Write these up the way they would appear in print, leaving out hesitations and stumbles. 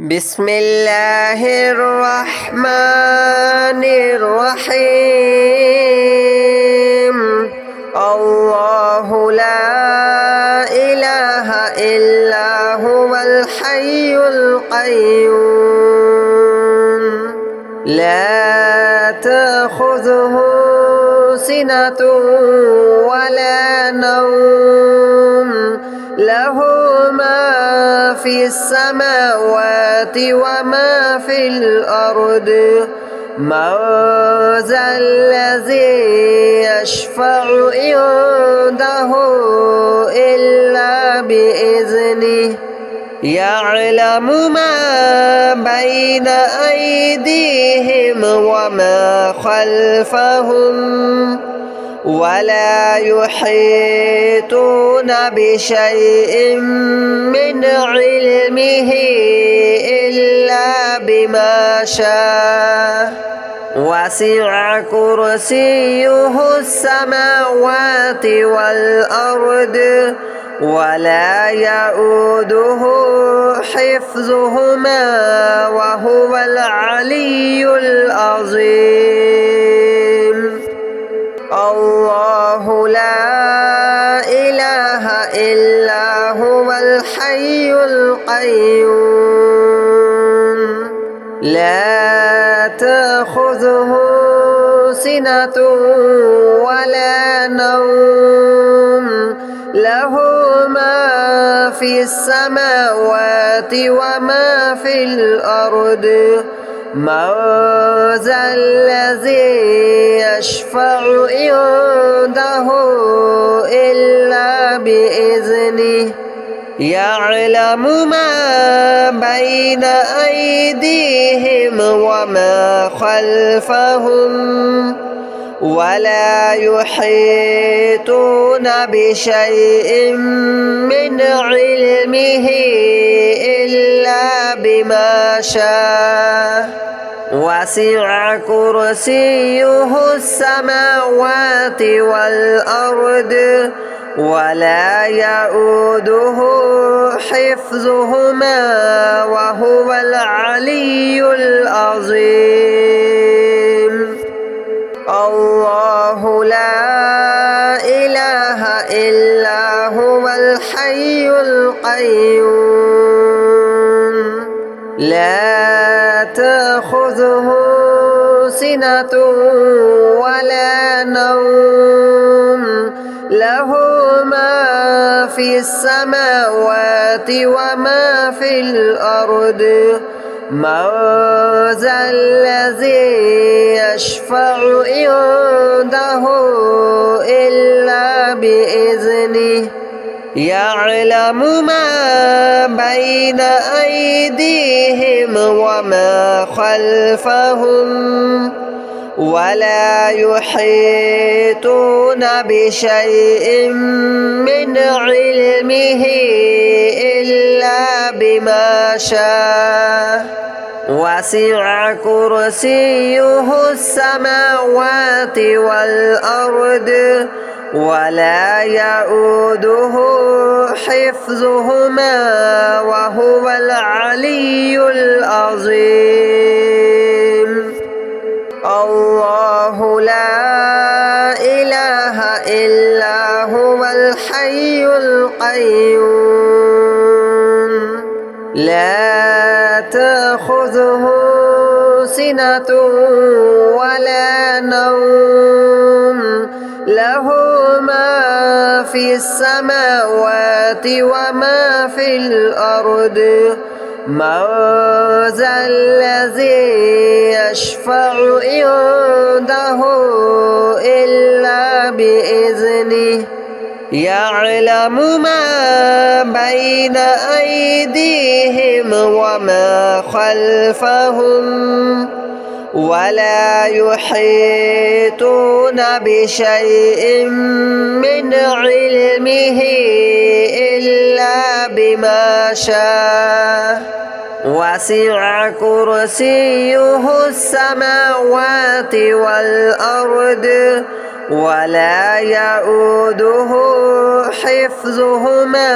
بسم الله الرحمن الرحيم الله لا إله إلا هو الحي القيوم لا تأخذه سنة ولا نوم له ما في السماوات وما في الأرض من ذا الذي يشفع عنده إلا بإذنه يعلم ما بين أيديهم وما خلفهم ولا يحيطون بشيء من علمه إلا بما شاء وسع كرسيه السماوات والأرض ولا يؤوده حفظهما وهو العلي العظيم الله لا إله إلا هو الحي القيوم لا تأخذه سنة ولا نوم له ما في السماوات وما في الأرض من ذا الذي يشفع عنده إلا بإذنه يعلم ما بين أيديهم وما خلفهم ولا يحيطون بشيء من علمه إلا بما شاء وسع كرسيه السماوات والأرض ولا يؤوده حفظهما وهو العلي العظيم الله لا إله إلا هو الحي القيوم لا تأخذه سنة ولا نوم له ما في السماوات وما في الأرض من ذا الذي يشفع عنده إلا بإذنه يعلم ما بين أيديهم وما خلفهم ولا يحيطون بشيء من علمه إلا بما شاء وسع كرسيه السماوات والأرض ولا يؤوده حفظهما وهو العلي العظيم الله لا إله إلا هو الحي القيوم لا تأخذه سنة ولا نوم له ما في السماوات وما في الأرض من ذا الذي يشفع عنده إلا بإذنه يعلم ما بين أيديهم وما خلفهم ولا يحيطون بشيء من علمه إلا بما شاء وسع كرسيه السماوات والأرض ولا يؤوده حفظهما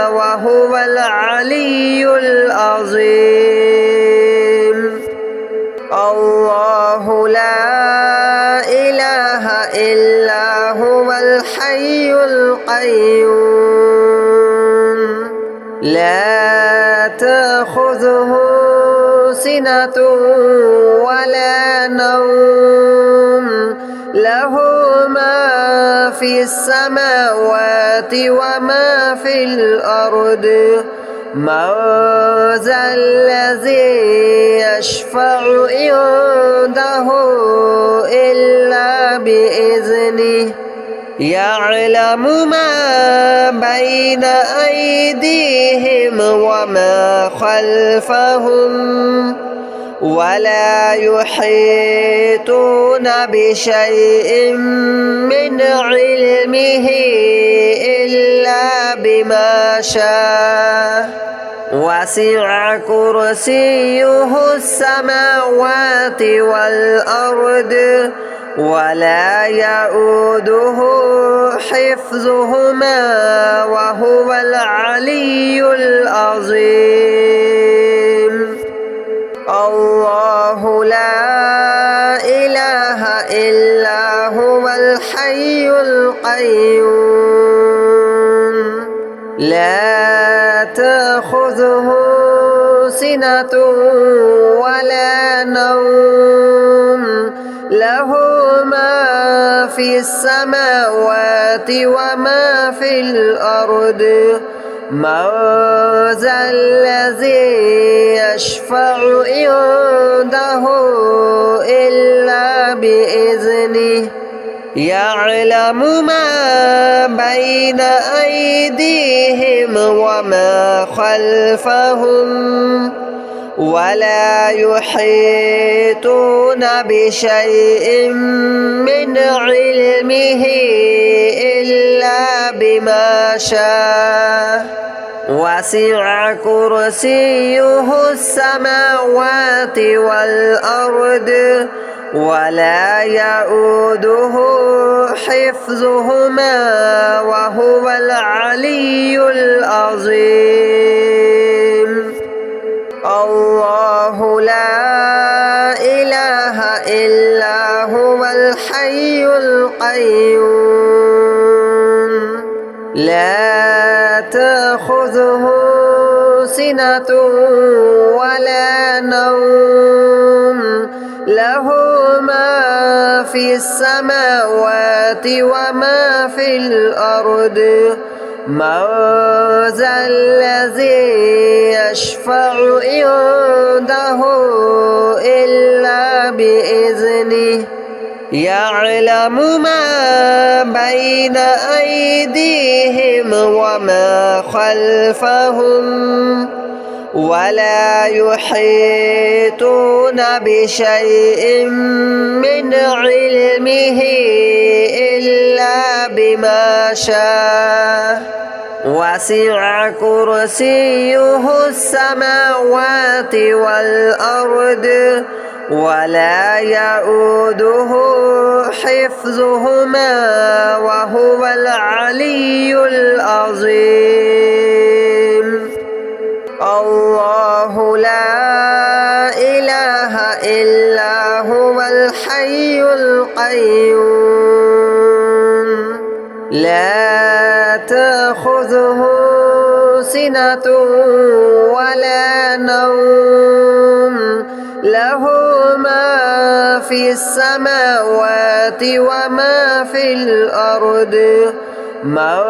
وهو العلي العظيم. القيوم لا تأخذه سنة ولا نوم له ما في السماوات وما في الأرض من ذا الذي يشفع عنده إلا بإذنه يعلم ما بين أيديهم وما خلفهم ولا يحيطون بشيء من علمه إلا بما شاء وسع كرسيه السماوات والأرض ولا يؤوده حفظهما وهو العلي العظيم الله لا إله إلا هو الحي القيوم لا تأخذه سنة ولا نوم له ما في السماوات وما في الأرض من ذا الذي يشفع عنده إلا بإذنه يعلم ما بين أيديهم وما خلفهم ولا يحيطون بشيء من علمه إلا بما شاء وسع كرسيه السماوات والأرض ولا يؤوده حفظهما وهو العلي العظيم الله لا إله إلا هو الحي القيوم لا تأخذه سنة ولا نوم له ما في السماوات وما في الأرض من ذا الذي يشفع عنده إلا بإذنه يعلم ما بين أيديهم وما خلفهم ولا يحيطون بشيء من علمه إلا بما شاء وسع كرسيه السماوات والأرض ولا يؤوده حفظهما وهو العلي العظيم الله لا إله إلا هو الحي القيوم لا تأخذه سنة ولا نوم له ما في السماوات وما في الأرض من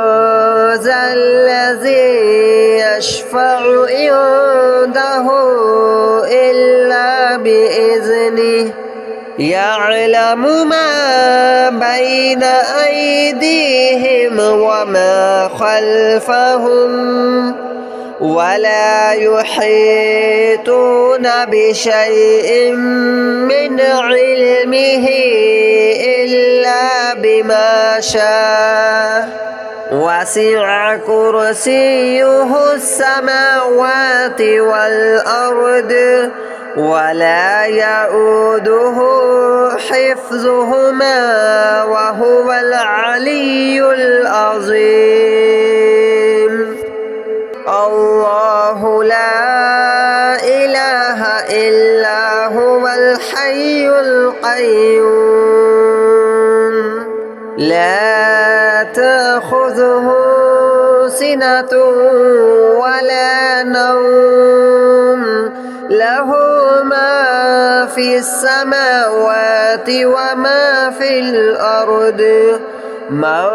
ذا الذي يشفع عنده إلا بإذنه يعلم ما بين أيديهم وما خلفهم ولا يحيطون بشيء من علمه إلا بما شاء وسع كرسيه السماوات والأرض ولا يؤوده حفظهما وهو العلي العظيم الله لا إله إلا هو الحي القيوم لا تأخذه سنة ولا نوم له ما في السماوات وما في الأرض من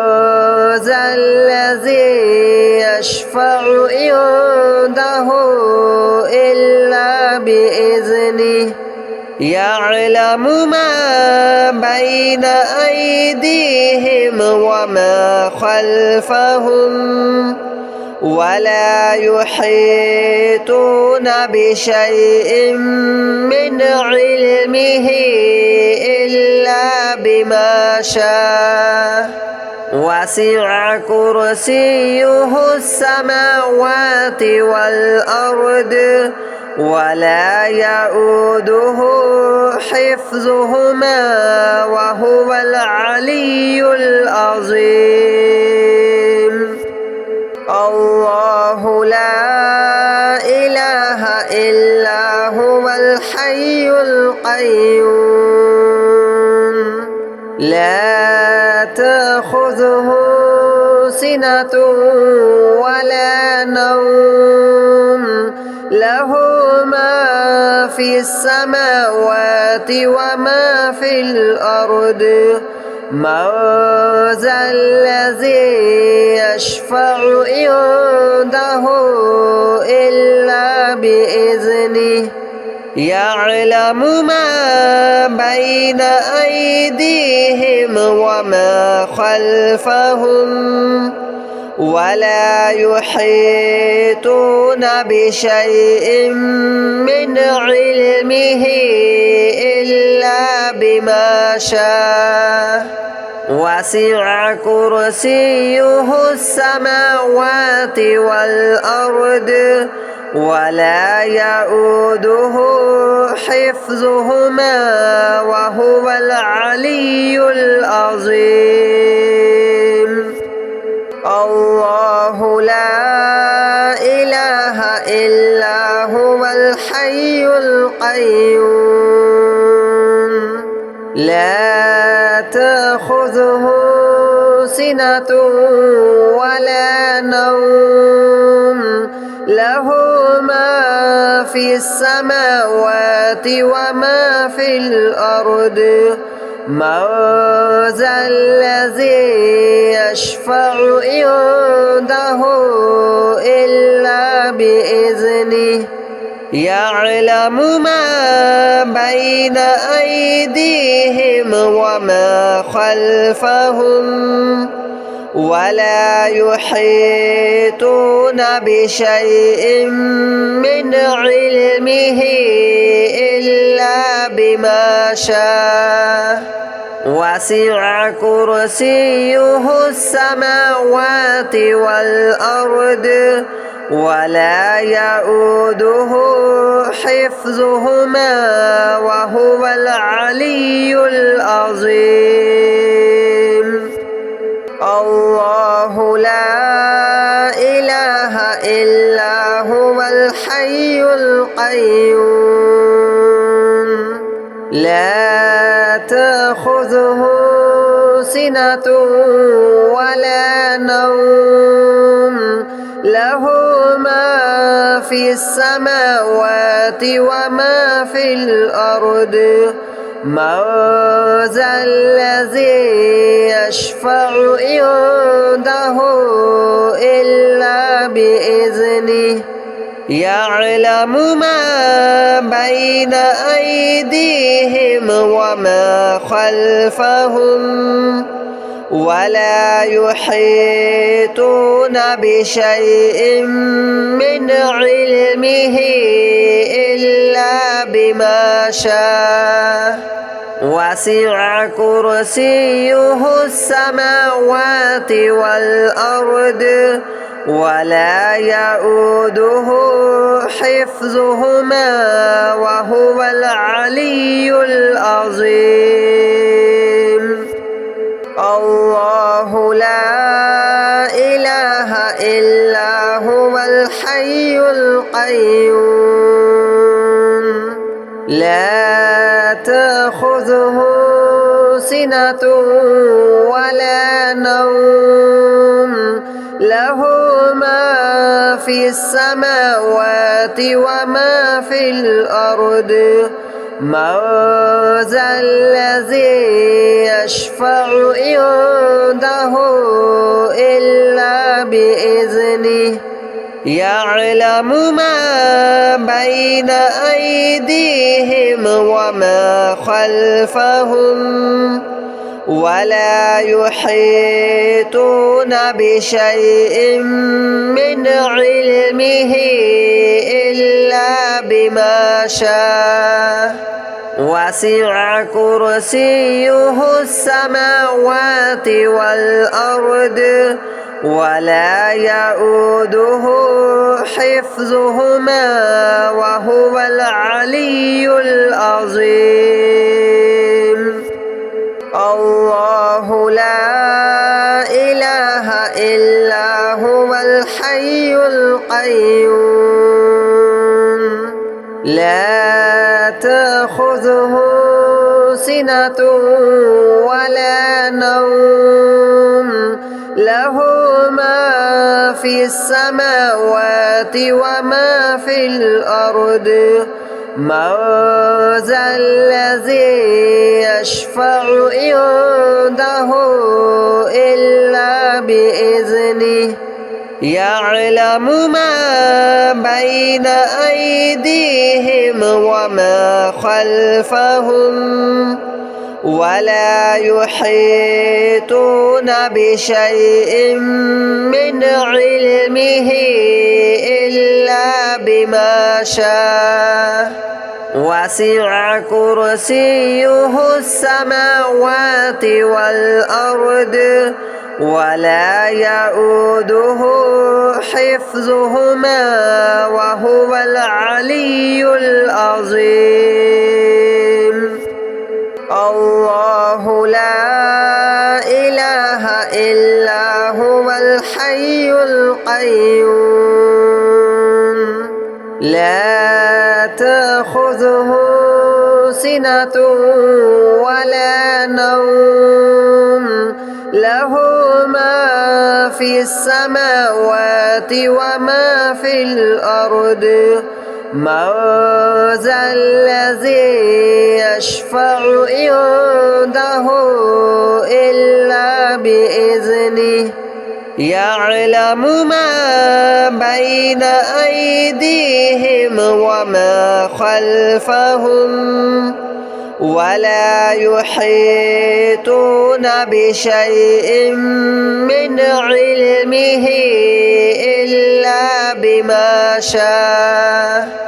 ذا الذي يشفع عنده إلا بإذنه يعلم ما بين أيديهم وما خلفهم ولا يحيطون بشيء من علمه إلا بما شاء وسع كرسيه السماوات والأرض ولا يؤوده حفظهما وهو العلي العظيم الله لا إله إلا هو الحي القيوم لا تأخذه سنة ولا نوم له ما في السماوات وما في الأرض من ذا الذي يشفع عنده إلا بإذنه يعلم ما بين أيديهم وما خلفهم ولا يحيطون بشيء من علمه إلا بما شاء وسع كرسيه السماوات والأرض ولا يؤوده حفظهما وهو العلي العظيم الله لا إله إلا هو الحي القيوم لا تأخذه سنة ولا نوم له ما في السماوات وما في الأرض من ذا الذي يشفع عنده إلا بإذنه يعلم ما بين أيديهم وما خلفهم ولا يحيطون بشيء من علمه إلا بما شاء وسع كرسيه السماوات والأرض ولا يؤوده حفظهما وهو العلي العظيم الله لا إله إلا هو الحي القيوم لا تأخذه سنة ولا نوم له ما في السماوات وما في الأرض من ذا الذي يشفع عنده إلا بإذنه يعلم ما بين أيديهم وما خلفهم ولا يحيطون بشيء من علمه إلا بما شاء وسع كرسيه السماوات والأرض ولا يؤوده حفظهما وهو العلي العظيم الله لا إله إلا هو الحي القيوم لا تأخذه سنة ولا نوم له ما في السماوات وما في الأرض من ذا الذي يشفع عنده إلا بإذنه يعلم ما بين أيديهم وما خلفهم ولا يحيطون بشيء من علمه إلا بما شاء وسع كرسيه السماوات والأرض ولا يؤوده حفظهما وهو العلي العظيم الله لا إله إلا هو الحي القيوم لا تأخذه سنة ولا نوم له ما في السماوات وما في الأرض من ذا الذي يشفع عنده إلا بإذنه يعلم ما بين أيديهم وما خلفهم ولا يحيطون بشيء من علمه إلا بما شاء وسع كرسيه السماوات والأرض ولا يؤوده حفظهما وهو العلي العظيم الله لا إله إلا هو الحي القيوم لا تأخذه سنة ولا نوم له ما في السماوات وما في الأرض من ذا الذي يشفع عنده إلا بإذنه يعلم ما بين أيديهم وما خلفهم ولا يحيطون بشيء من علمه إلا بما شاء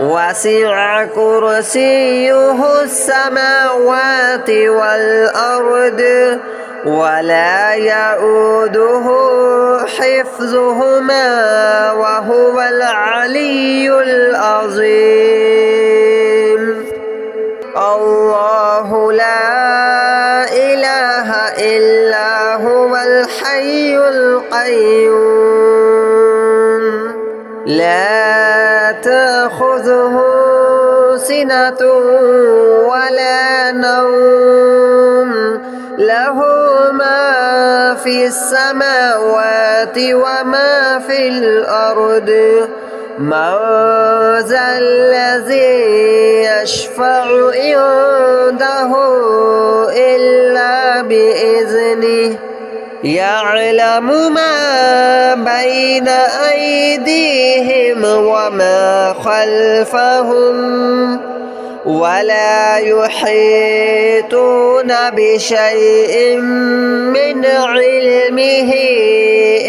وسع كرسيه السماوات والأرض ولا يؤوده حفظهما وهو العلي العظيم الله لا إله إلا هو الحي القيوم لا تأخذه سنة ولا نوم له ما في السماوات وما في الأرض من ذا الذي يشفع عنده إلا بإذنه يعلم ما بين أيديهم وما خلفهم ولا يحيطون بشيء من علمه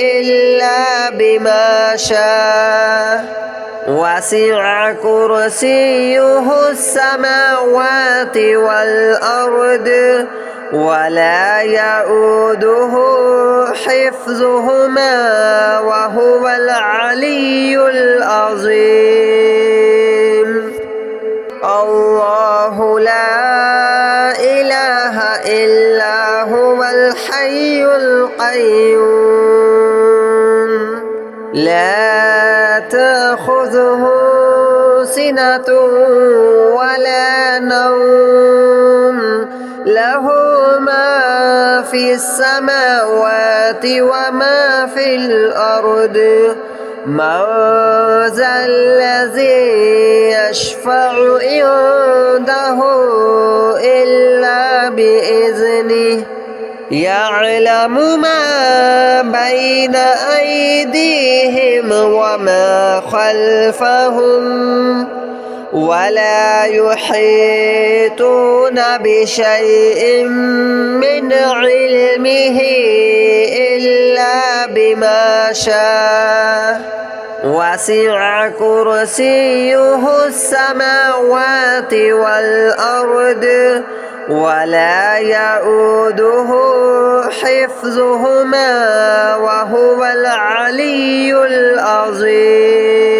إلا بما شاء وسع كرسيه السماوات والأرض ولا يؤوده حفظهما وهو العلي العظيم الله لا إله إلا هو الحي القيوم لا تأخذه سنة ولا نوم له ما في في السماوات وما في الأرض من ذا الذي يشفع عنده إلا بإذنه يعلم ما بين أيديهم وما خلفهم ولا يحيطون بشيء من علمه إلا بما شاء وسع كرسيه السماوات والأرض ولا يؤوده حفظهما وهو العلي العظيم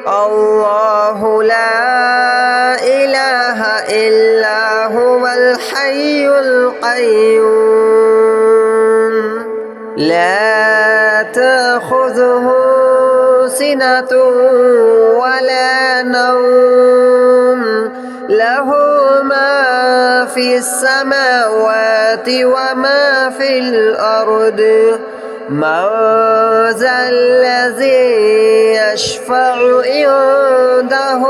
الله لا إله إلا هو الحي القيوم لا تأخذه سنة ولا نوم له ما في السماوات وما في الأرض من ذا الذي يشفع عنده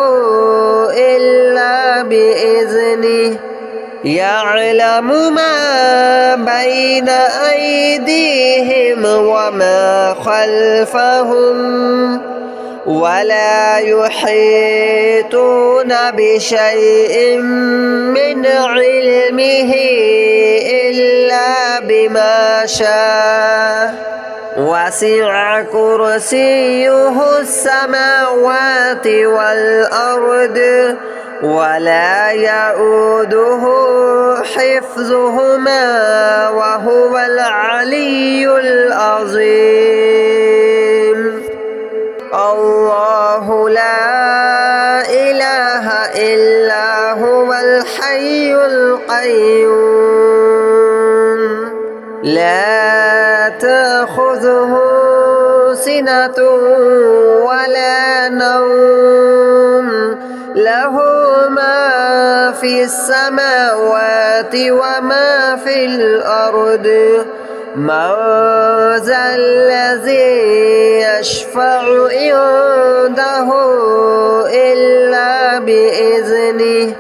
إلا بإذنه يعلم ما بين أيديهم وما خلفهم ولا يحيطون بشيء من علمه إلا بما شاء وسع كرسيه السماوات والأرض ولا يؤوده حفظهما وهو العلي العظيم الله لا إله إلا هو الحي القيوم لا تأخذه سنة ولا نوم له ما في السماوات وما في الأرض من ذا الذي يشفع عنده إلا بإذنه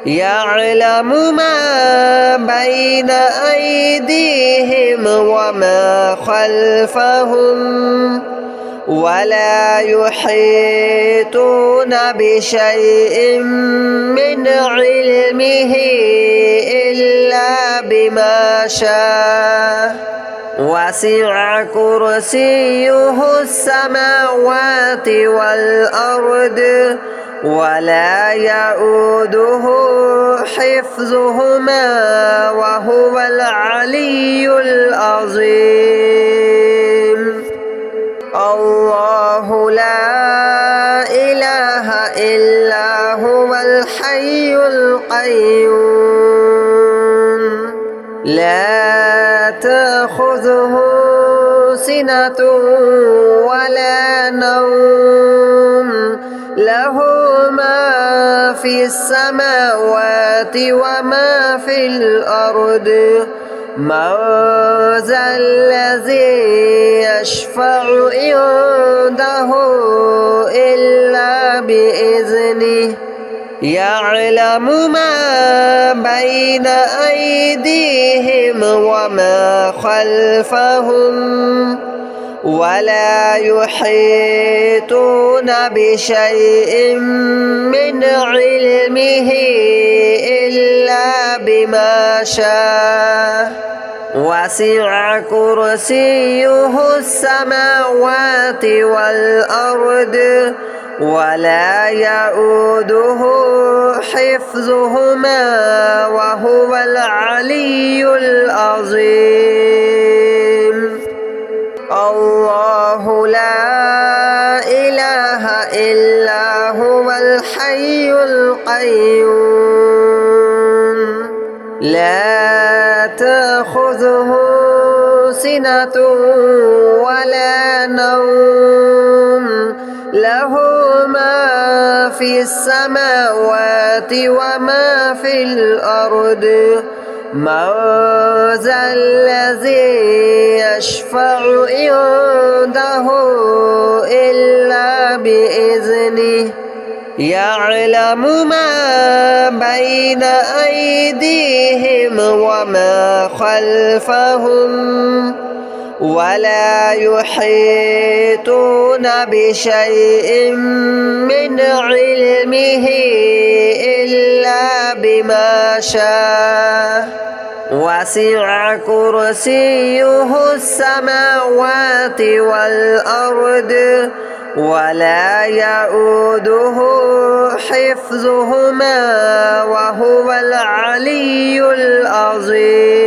يعلم ما بين أيديهم وما خلفهم ولا يحيطون بشيء من علمه إلا بما شاء وسع كرسيه السماوات والأرض ولا يؤوده حفظهما وهو العلي العظيم الله لا إله إلا هو الحي القيوم لا تأخذه سنة ولا نوم له ما في السماوات وما في الأرض من ذا الذي يشفع عنده إلا بإذنه يعلم ما بين أيديهم وما خلفهم ولا يحيطون بشيء من علمه إلا بما شاء وسع كرسيه السماوات والأرض ولا يؤوده حفظهما وهو العلي العظيم الله لا إله إلا هو الحي القيوم لا تأخذه سنة ولا نوم له ما في السماوات وما في الأرض من ذا الذي يشفع عنده إلا بإذنه يعلم ما بين أيديهم وما خلفهم ولا يحيطون بشيء من علمه إلا بما شاء وسع كرسيه السماوات والأرض ولا يؤوده حفظهما وهو العلي العظيم